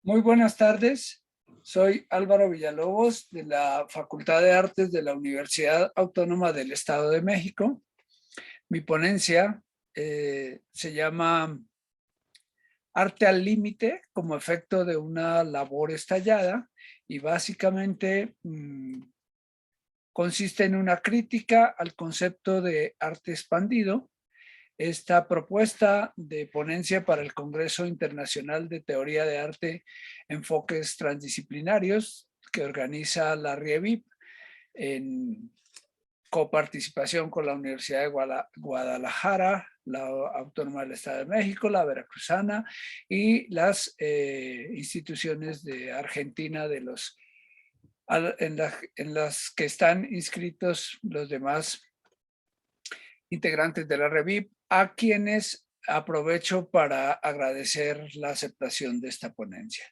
Muy buenas tardes, soy Álvaro Villalobos de la Facultad de Artes de la Universidad Autónoma del Estado de México. Mi ponencia se llama Arte al límite como efecto de una labor estallada y básicamente consiste en una crítica al concepto de arte expandido. Esta propuesta de ponencia para el Congreso Internacional de Teoría de Arte Enfoques Transdisciplinarios que organiza la RIEVIP en coparticipación con la Universidad de Guadalajara, la Autónoma del Estado de México, la Veracruzana y las instituciones de Argentina en las que están inscritos los demás integrantes de la REVIP, a quienes aprovecho para agradecer la aceptación de esta ponencia.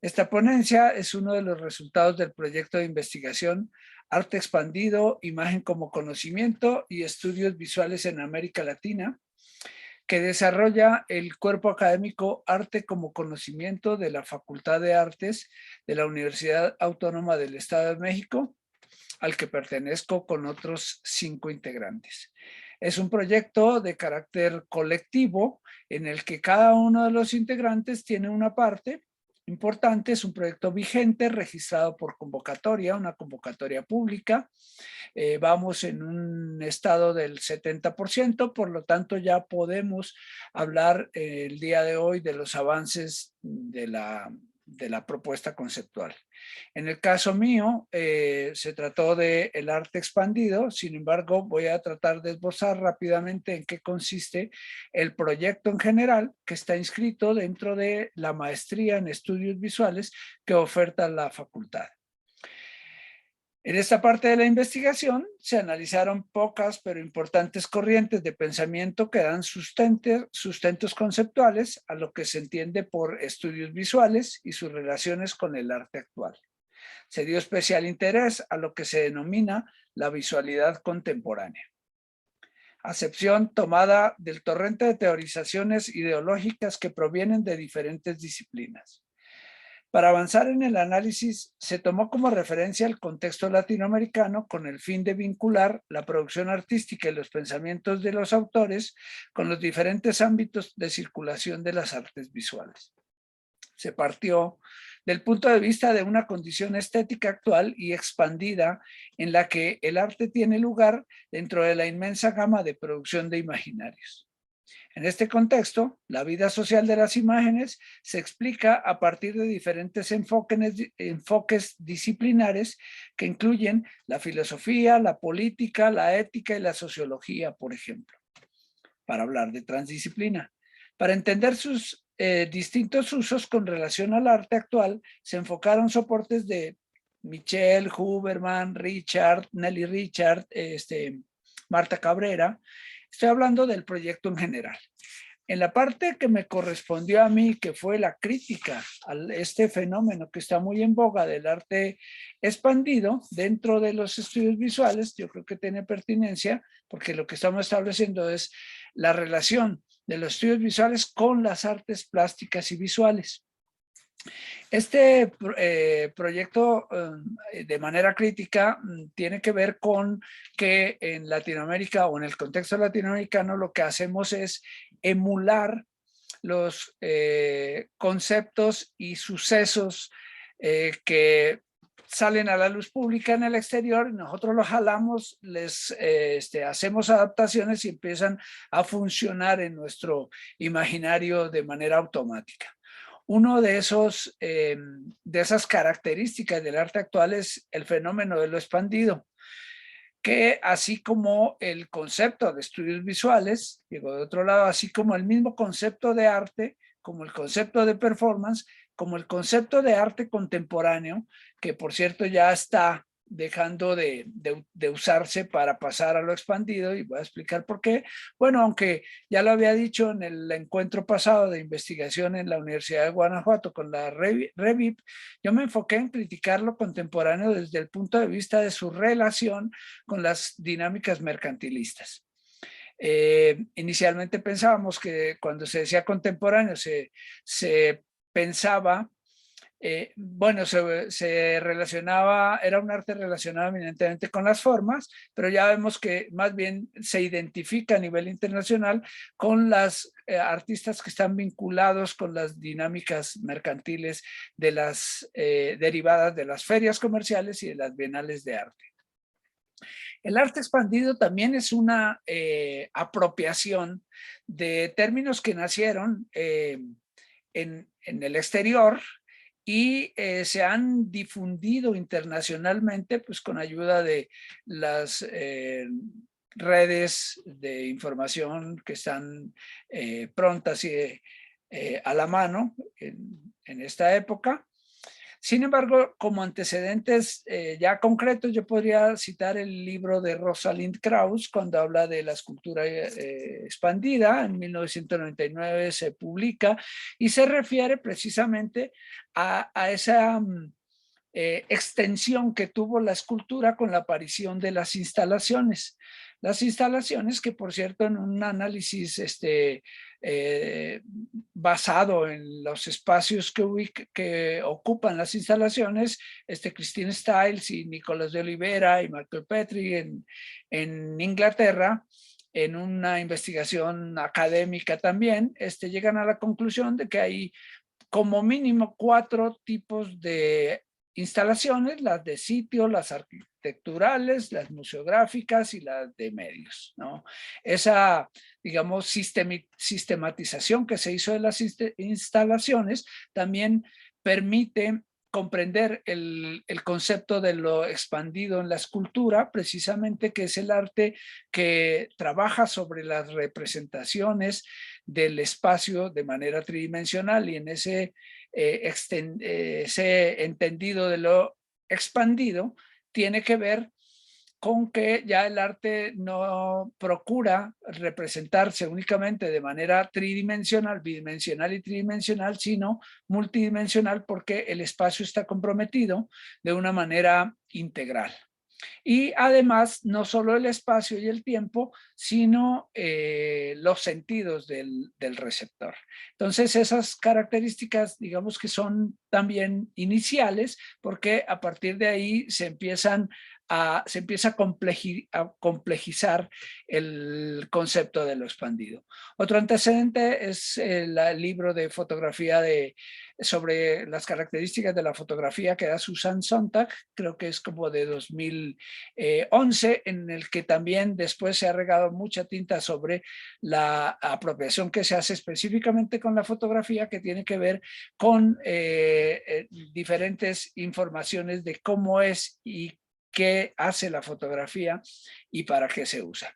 Esta ponencia es uno de los resultados del proyecto de investigación Arte Expandido, Imagen como Conocimiento y Estudios Visuales en América Latina, que desarrolla el cuerpo académico Arte como Conocimiento de la Facultad de Artes de la Universidad Autónoma del Estado de México, al que pertenezco con otros 5 integrantes. Es un proyecto de carácter colectivo en el que cada uno de los integrantes tiene una parte importante. Es un proyecto vigente, registrado por convocatoria, una convocatoria pública. Vamos en un estado del 70%, por lo tanto ya podemos hablar el día de hoy de los avances de la propuesta conceptual. En el caso mío, se trató de el arte expandido. Sin embargo, voy a tratar de esbozar rápidamente en qué consiste el proyecto en general, que está inscrito dentro de la maestría en estudios visuales que oferta la facultad. En esta parte de la investigación se analizaron pocas pero importantes corrientes de pensamiento que dan sustentos conceptuales a lo que se entiende por estudios visuales y sus relaciones con el arte actual. Se dio especial interés a lo que se denomina la visualidad contemporánea, acepción tomada del torrente de teorizaciones ideológicas que provienen de diferentes disciplinas. Para avanzar en el análisis, se tomó como referencia el contexto latinoamericano con el fin de vincular la producción artística y los pensamientos de los autores con los diferentes ámbitos de circulación de las artes visuales. Se partió del punto de vista de una condición estética actual y expandida en la que el arte tiene lugar dentro de la inmensa gama de producción de imaginarios. En este contexto, la vida social de las imágenes se explica a partir de diferentes enfoques disciplinares que incluyen la filosofía, la política, la ética y la sociología, por ejemplo, para hablar de transdisciplina. Para entender sus distintos usos con relación al arte actual, se enfocaron soportes de Michel, Huberman, Richard, Nelly Richard, Marta Cabrera. Estoy hablando del proyecto en general. En la parte que me correspondió a mí, que fue la crítica a este fenómeno que está muy en boga del arte expandido dentro de los estudios visuales, yo creo que tiene pertinencia porque lo que estamos estableciendo es la relación de los estudios visuales con las artes plásticas y visuales. Este proyecto, de manera crítica, tiene que ver con que en Latinoamérica o en el contexto latinoamericano lo que hacemos es emular los conceptos y sucesos que salen a la luz pública en el exterior. Nosotros los jalamos, les hacemos adaptaciones y empiezan a funcionar en nuestro imaginario de manera automática. Uno de esas características del arte actual es el fenómeno de lo expandido, que así como el concepto de estudios visuales, digo de otro lado, así como el mismo concepto de arte, como el concepto de performance, como el concepto de arte contemporáneo, que por cierto ya está dejando de usarse para pasar a lo expandido, y voy a explicar por qué. Bueno, aunque ya lo había dicho en el encuentro pasado de investigación en la Universidad de Guanajuato con la REVIP, yo me enfoqué en criticar lo contemporáneo desde el punto de vista de su relación con las dinámicas mercantilistas. Inicialmente pensábamos que cuando se decía contemporáneo se pensaba bueno, se relacionaba, era un arte relacionado eminentemente con las formas, pero ya vemos que más bien se identifica a nivel internacional con las artistas que están vinculados con las dinámicas mercantiles de las derivadas de las ferias comerciales y de las bienales de arte. El arte expandido también es una apropiación de términos que nacieron en el exterior y se han difundido internacionalmente pues con ayuda de las redes de información que están prontas y a la mano en esta época. Sin embargo, como antecedentes ya concretos, yo podría citar el libro de Rosalind Krauss cuando habla de la escultura expandida. En 1999 se publica y se refiere precisamente a esa extensión que tuvo la escultura con la aparición de las instalaciones. Las instalaciones que, por cierto, en un análisis basado en los espacios que ocupan las instalaciones, Christine Stiles y Nicolás de Oliveira y Michael Petrie en Inglaterra, en una investigación académica también, llegan a la conclusión de que hay como mínimo 4 tipos de instalaciones: las de sitio, las arquitecturales, las museográficas y las de medios, ¿no? Esa, digamos, sistematización que se hizo de las instalaciones también permite comprender el concepto de lo expandido en la escultura, precisamente, que es el arte que trabaja sobre las representaciones del espacio de manera tridimensional, y en ese entendido de lo expandido tiene que ver con que ya el arte no procura representarse únicamente de manera tridimensional, bidimensional y tridimensional, sino multidimensional, porque el espacio está comprometido de una manera integral. Y además, no solo el espacio y el tiempo, sino los sentidos del receptor. Entonces, esas características, digamos que son también iniciales, porque a partir de ahí se empieza a complejizar el concepto de lo expandido. Otro antecedente es el libro de fotografía sobre las características de la fotografía que da Susan Sontag, creo que es como de 2011, en el que también después se ha regado mucha tinta sobre la apropiación que se hace específicamente con la fotografía, que tiene que ver con diferentes informaciones de cómo es y qué hace la fotografía y para qué se usa.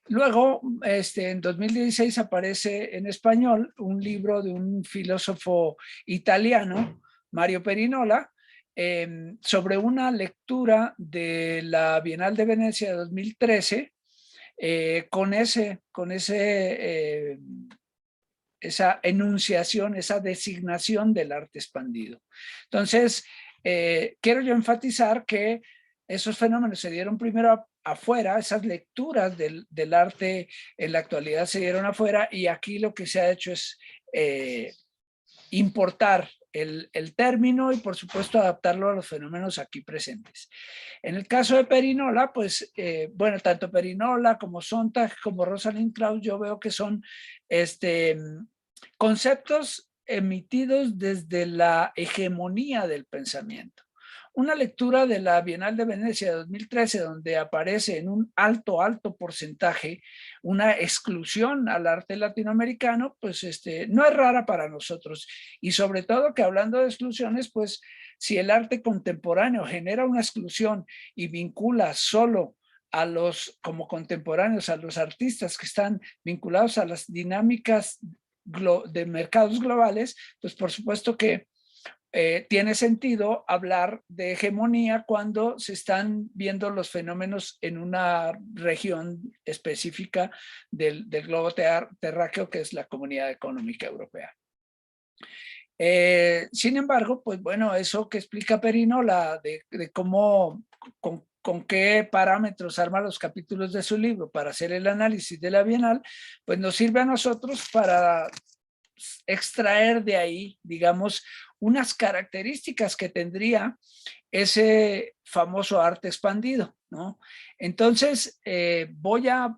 Luego, en 2016 aparece en español un libro de un filósofo italiano, Mario Perinola, sobre una lectura de la Bienal de Venecia de 2013, con esa enunciación, esa designación del arte expandido. Entonces, quiero yo enfatizar que esos fenómenos se dieron primero afuera, esas lecturas del arte en la actualidad se dieron afuera, y aquí lo que se ha hecho es importar el término y, por supuesto, adaptarlo a los fenómenos aquí presentes. En el caso de Perinola, pues, bueno, tanto Perinola como Sontag como Rosalind Krauss, yo veo que son conceptos emitidos desde la hegemonía del pensamiento. Una lectura de la Bienal de Venecia de 2013, donde aparece en un alto porcentaje una exclusión al arte latinoamericano, pues no es rara para nosotros. Y sobre todo que, hablando de exclusiones, pues si el arte contemporáneo genera una exclusión y vincula solo a los, como contemporáneos, a los artistas que están vinculados a las dinámicas de mercados globales, pues por supuesto que tiene sentido hablar de hegemonía cuando se están viendo los fenómenos en una región específica del globo terráqueo, que es la Comunidad Económica Europea. Sin embargo, pues bueno, eso que explica Perinola de cómo, con qué parámetros arma los capítulos de su libro para hacer el análisis de la Bienal, pues nos sirve a nosotros para extraer de ahí, digamos, unas características que tendría ese famoso arte expandido, ¿no? Entonces, voy a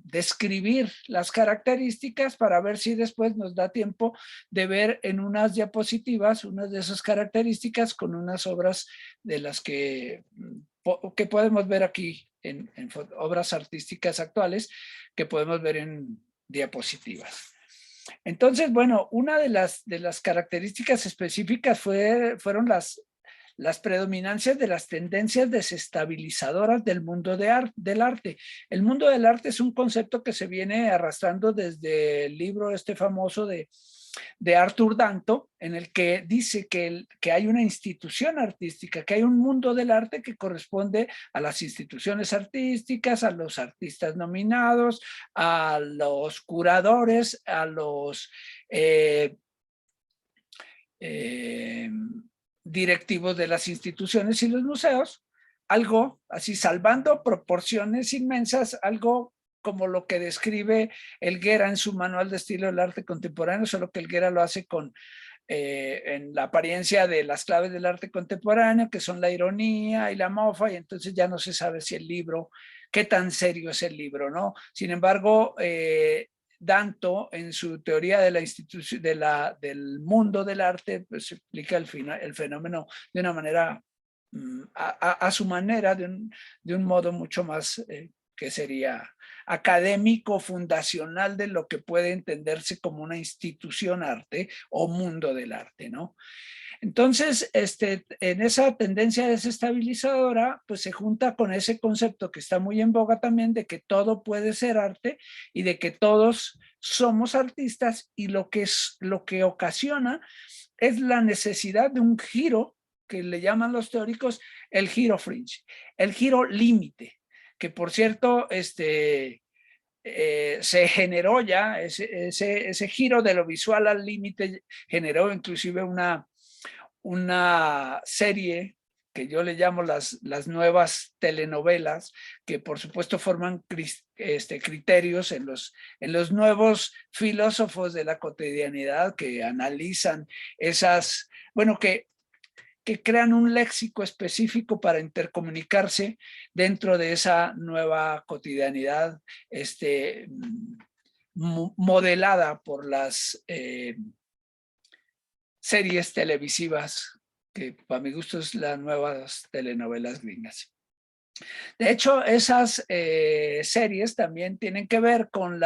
describir las características para ver si después nos da tiempo de ver en unas diapositivas unas de esas características con unas obras de las que podemos ver aquí en obras artísticas actuales que podemos ver en diapositivas. Entonces, bueno, una de las características específicas fueron las predominancias de las tendencias desestabilizadoras del mundo del arte. El mundo del arte es un concepto que se viene arrastrando desde el libro este famoso de Arthur Danto, en el que dice que hay una institución artística, que hay un mundo del arte que corresponde a las instituciones artísticas, a los artistas nominados, a los curadores, a los directivos de las instituciones y los museos, algo así salvando proporciones inmensas, algo como lo que describe Helguera en su manual de estilo del arte contemporáneo, solo que Helguera lo hace en la apariencia de las claves del arte contemporáneo, que son la ironía y la mofa, y entonces ya no se sabe si el libro, qué tan serio es el libro, ¿no? Sin embargo, Danto, en su teoría de la institución, del mundo del arte, pues explica el fenómeno de una manera, a su manera, de un modo mucho más que sería académico, fundacional de lo que puede entenderse como una institución arte o mundo del arte, ¿no? Entonces, en esa tendencia desestabilizadora, pues se junta con ese concepto que está muy en boga también de que todo puede ser arte y de que todos somos artistas, y lo que ocasiona es la necesidad de un giro que le llaman los teóricos el giro fringe, el giro límite, que por cierto, se generó ya, ese giro de lo visual al límite generó inclusive una serie que yo le llamo las nuevas telenovelas, que por supuesto forman criterios en los nuevos filósofos de la cotidianidad que analizan esas, bueno, que crean un léxico específico para intercomunicarse dentro de esa nueva cotidianidad modelada por las series televisivas, que para mi gusto es las nuevas telenovelas gringas. De hecho, esas series también tienen que ver con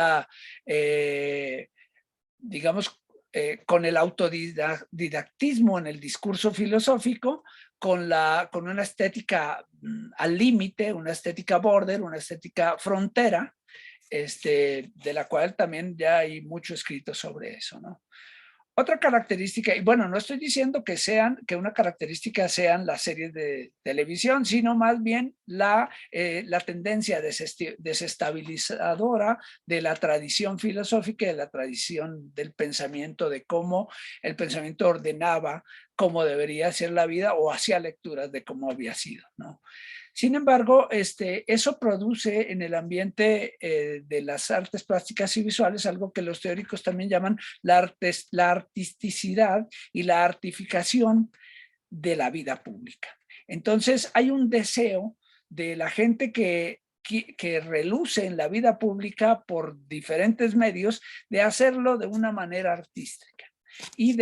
digamos, con el autodidactismo en el discurso filosófico, con una estética al límite, una estética border, una estética frontera, de la cual también ya hay mucho escrito sobre eso, ¿no? Otra característica, y bueno, no estoy diciendo que una característica sean las series de televisión, sino más bien la tendencia desestabilizadora de la tradición filosófica y de la tradición del pensamiento, de cómo el pensamiento ordenaba cómo debería ser la vida o hacía lecturas de cómo había sido, ¿no? Sin embargo, eso produce en el ambiente de las artes plásticas y visuales algo que los teóricos también llaman la artisticidad y la artificación de la vida pública. Entonces, hay un deseo de la gente que reluce en la vida pública por diferentes medios de hacerlo de una manera artística y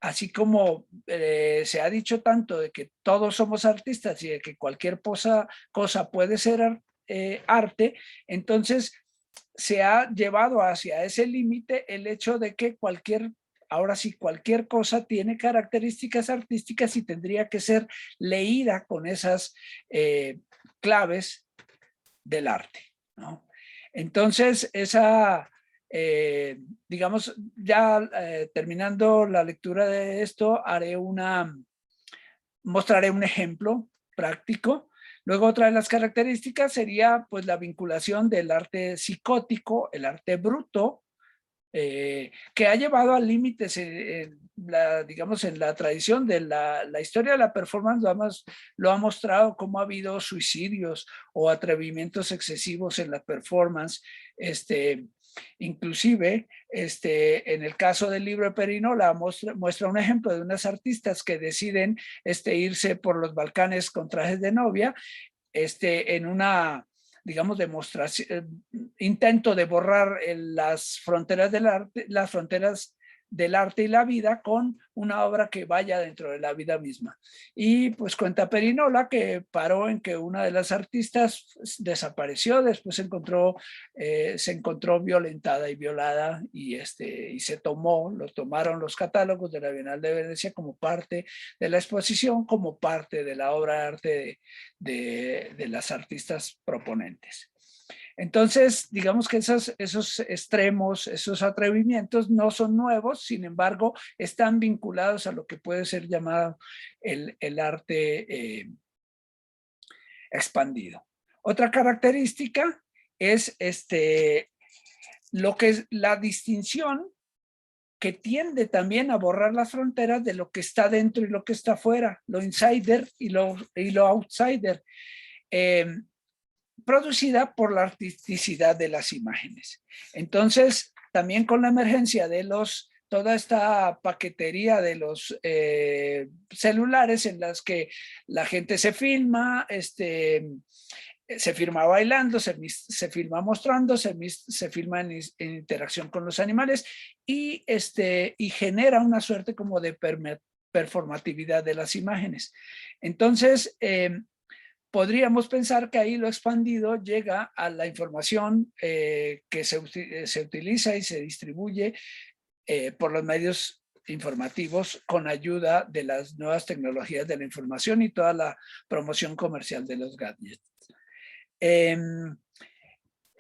así como se ha dicho tanto de que todos somos artistas y de que cualquier cosa puede ser arte, entonces se ha llevado hacia ese límite el hecho de que ahora sí, cualquier cosa tiene características artísticas y tendría que ser leída con esas claves del arte, ¿no? Entonces, digamos, ya terminando la lectura de esto, mostraré un ejemplo práctico. Luego, otra de las características sería pues la vinculación del arte psicótico, el arte bruto, que ha llevado a límites, digamos, en la tradición de la historia de la performance, lo ha mostrado cómo ha habido suicidios o atrevimientos excesivos en la performance, Inclusive, en el caso del libro de Perinola, muestra un ejemplo de unas artistas que deciden irse por los Balcanes con trajes de novia, en una, digamos, demostración, intento de borrar las fronteras del arte y la vida con una obra que vaya dentro de la vida misma. Y pues cuenta Perinola que paró en que una de las artistas desapareció, después se encontró violentada y violada y lo tomaron los catálogos de la Bienal de Venecia como parte de la exposición, como parte de la obra de arte de las artistas proponentes. Entonces, digamos que esos extremos, esos atrevimientos no son nuevos, sin embargo, están vinculados a lo que puede ser llamado el arte expandido. Otra característica es lo que es la distinción que tiende también a borrar las fronteras de lo que está dentro y lo que está afuera, lo insider y lo outsider. Producida por la artisticidad de las imágenes. Entonces, también con la emergencia de toda esta paquetería de los celulares en las que la gente se filma, se filma bailando, se filma mostrando, se filma en interacción con los animales y genera una suerte como de performatividad de las imágenes. Entonces, podríamos pensar que ahí lo expandido llega a la información que se utiliza y se distribuye por los medios informativos con ayuda de las nuevas tecnologías de la información y toda la promoción comercial de los gadgets. En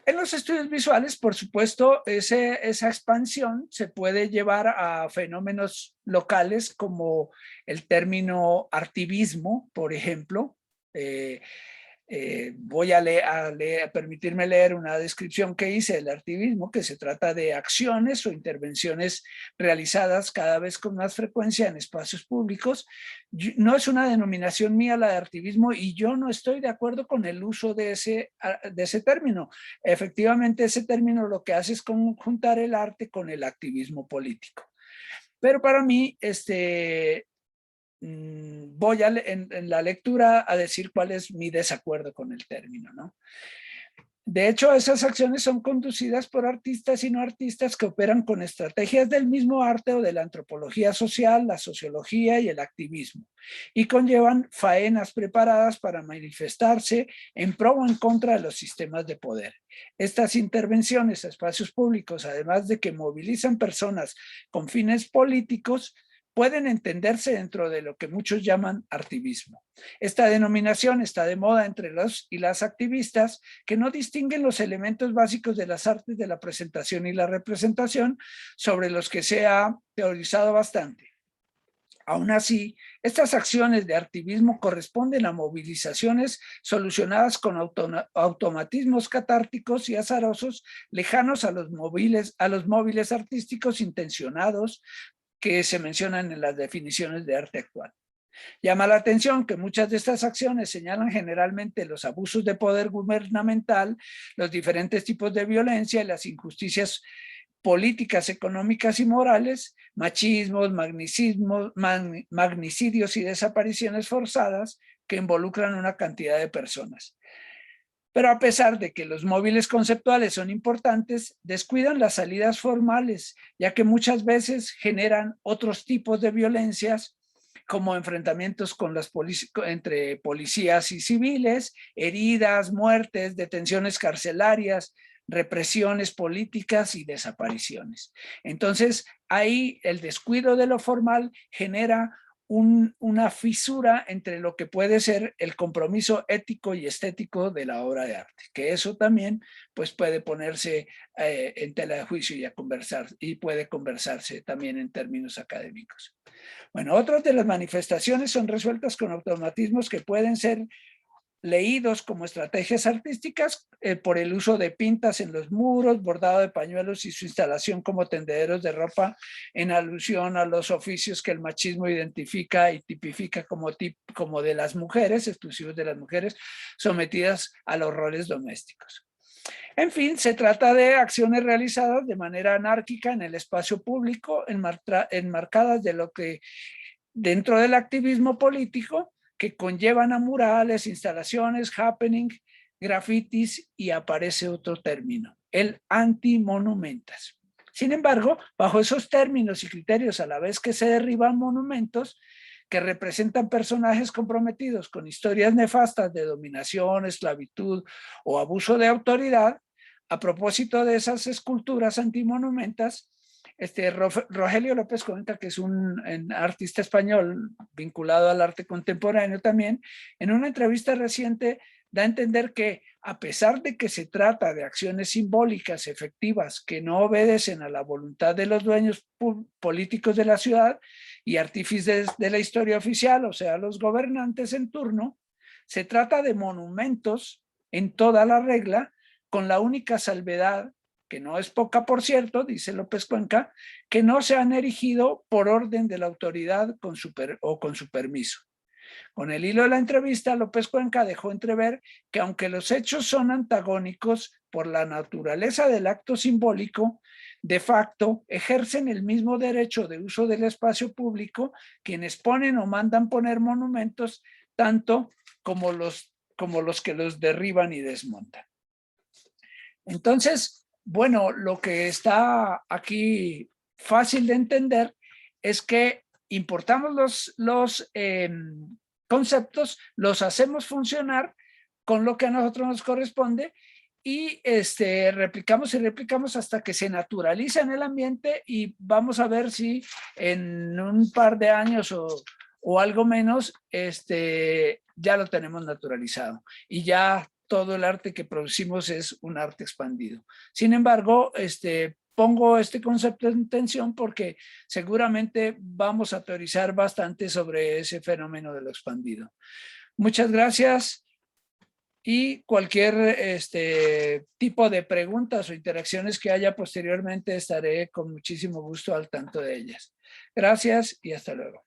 los estudios visuales, por supuesto, esa expansión se puede llevar a fenómenos locales como el término artivismo, por ejemplo. Voy a permitirme leer una descripción que hice del artivismo, que se trata de acciones o intervenciones realizadas cada vez con más frecuencia en espacios públicos. No es una denominación mía la de artivismo y yo no estoy de acuerdo con el uso de ese término. Efectivamente, ese término lo que hace es conjuntar el arte con el activismo político. Pero para mí, voy en la lectura a decir cuál es mi desacuerdo con el término, ¿no? De hecho, esas acciones son conducidas por artistas y no artistas que operan con estrategias del mismo arte o de la antropología social, la sociología y el activismo, y conllevan faenas preparadas para manifestarse en pro o en contra de los sistemas de poder. Estas intervenciones a espacios públicos, además de que movilizan personas con fines políticos, pueden entenderse dentro de lo que muchos llaman artivismo. Esta denominación está de moda entre los y las activistas que no distinguen los elementos básicos de las artes de la presentación y la representación, sobre los que se ha teorizado bastante. Aún así, estas acciones de artivismo corresponden a movilizaciones solucionadas con automatismos catárticos y azarosos lejanos a los móviles artísticos intencionados que se mencionan en las definiciones de arte actual. Llama la atención que muchas de estas acciones señalan generalmente los abusos de poder gubernamental, los diferentes tipos de violencia y las injusticias políticas, económicas y morales, machismos, magnicidios y desapariciones forzadas que involucran una cantidad de personas. Pero a pesar de que los móviles conceptuales son importantes, descuidan las salidas formales, ya que muchas veces generan otros tipos de violencias, como enfrentamientos entre policías y civiles, heridas, muertes, detenciones carcelarias, represiones políticas y desapariciones. Entonces, ahí el descuido de lo formal genera una fisura entre lo que puede ser el compromiso ético y estético de la obra de arte, que eso también pues puede ponerse en tela de juicio y puede conversarse también en términos académicos. Bueno, otras de las manifestaciones son resueltas con automatismos que pueden ser leídos como estrategias artísticas por el uso de pintas en los muros, bordado de pañuelos y su instalación como tendederos de ropa en alusión a los oficios que el machismo identifica y tipifica como de las mujeres, exclusivos de las mujeres, sometidas a los roles domésticos. En fin, se trata de acciones realizadas de manera anárquica en el espacio público, enmarcadas de lo que dentro del activismo político, que conllevan a murales, instalaciones, happening, grafitis, y aparece otro término, el antimonumentas. Sin embargo, bajo esos términos y criterios, a la vez que se derriban monumentos que representan personajes comprometidos con historias nefastas de dominación, esclavitud o abuso de autoridad, a propósito de esas esculturas antimonumentas, Rogelio López Cuenca, que es un artista español vinculado al arte contemporáneo también, en una entrevista reciente da a entender que, a pesar de que se trata de acciones simbólicas efectivas que no obedecen a la voluntad de los dueños políticos de la ciudad y artífices de la historia oficial, o sea, los gobernantes en turno, se trata de monumentos en toda la regla, con la única salvedad, que no es poca por cierto, dice López Cuenca, que no se han erigido por orden de la autoridad con su permiso. Con el hilo de la entrevista, López Cuenca dejó entrever que, aunque los hechos son antagónicos por la naturaleza del acto simbólico, de facto ejercen el mismo derecho de uso del espacio público quienes ponen o mandan poner monumentos, tanto como los que los derriban y desmontan. Entonces, bueno, lo que está aquí fácil de entender es que importamos los conceptos, los hacemos funcionar con lo que a nosotros nos corresponde y replicamos y replicamos hasta que se naturaliza en el ambiente, y vamos a ver si en un par de años o algo menos ya lo tenemos naturalizado y ya todo el arte que producimos es un arte expandido. Sin embargo, pongo este concepto en tensión porque seguramente vamos a teorizar bastante sobre ese fenómeno de lo expandido. Muchas gracias, y cualquier tipo de preguntas o interacciones que haya posteriormente estaré con muchísimo gusto al tanto de ellas. Gracias y hasta luego.